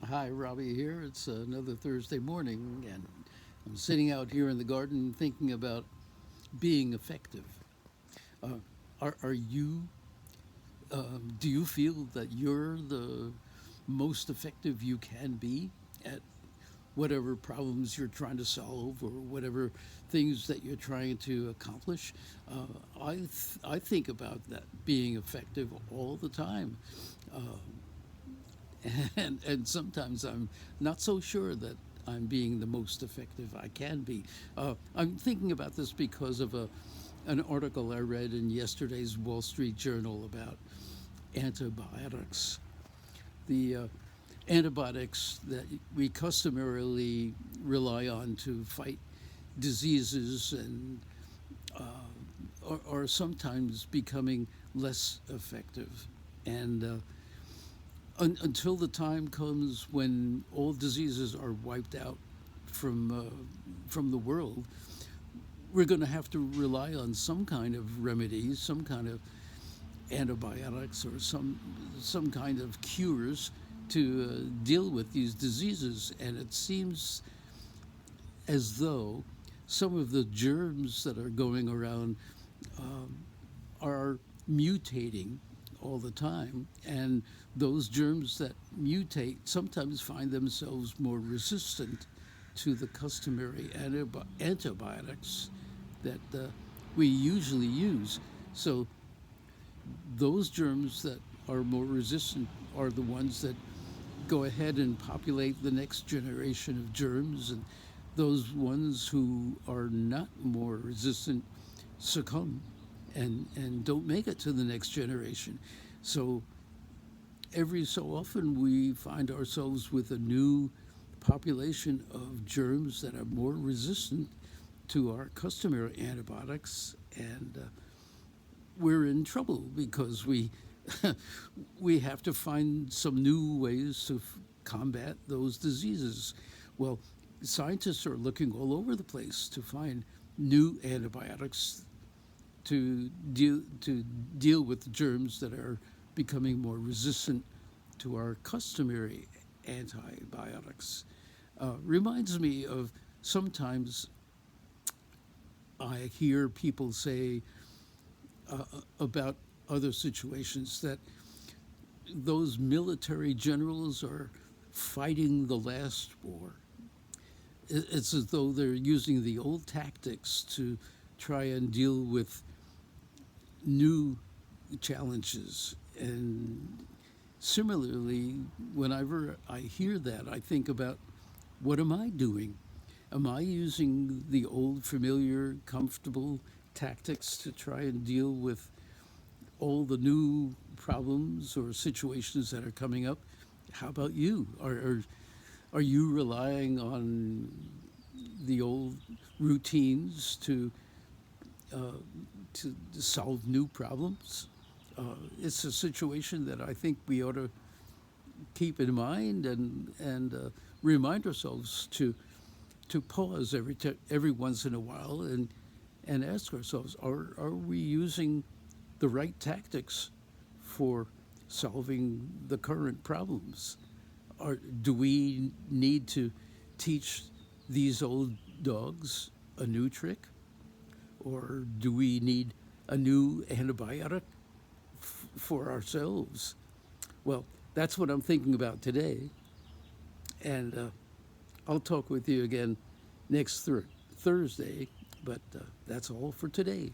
Hi, Robbie here. It's another Thursday morning, and I'm sitting out here in the garden thinking about being effective. Uh, are you, do you feel that you're the most effective you can be at whatever problems you're trying to solve or whatever things that you're trying to accomplish? I think about that being effective all the time. And sometimes I'm not so sure that I'm being the most effective I can be. I'm thinking about this because of an article I read in yesterday's Wall Street Journal about antibiotics. The antibiotics that we customarily rely on to fight diseases and are sometimes becoming less effective. And until the time comes when all diseases are wiped out from the world, we're going to have to rely on some kind of remedies, some kind of antibiotics, or some kind of cures to deal with these diseases. And it seems as though some of the germs that are going around are mutating all the time, and those germs that mutate sometimes find themselves more resistant to the customary antibiotics that we usually use. So those germs that are more resistant are the ones that go ahead and populate the next generation of germs, and those ones who are not more resistant succumb and don't make it to the next generation. So every so often we find ourselves with a new population of germs that are more resistant to our customary antibiotics, and we're in trouble because we have to find some new ways to combat those diseases. Well, scientists are looking all over the place to find new antibiotics to deal with the germs that are becoming more resistant to our customary antibiotics. Reminds me of sometimes I hear people say about other situations that those military generals are fighting the last war. It's as though they're using the old tactics to try and deal with new challenges. And similarly, whenever I hear that, I think about, what am I doing? Am I using the old, familiar, comfortable tactics to try and deal with all the new problems or situations that are coming up? How about you? Are you relying on the old routines uh, to solve new problems? It's a situation that I think we ought to keep in mind, and remind ourselves to pause every once in a while and ask ourselves, are we using the right tactics for solving the current problems? Or do we need to teach these old dogs a new trick? Or do we need a new antibiotic for ourselves? Well, that's what I'm thinking about today. And I'll talk with you again next Thursday. But that's all for today.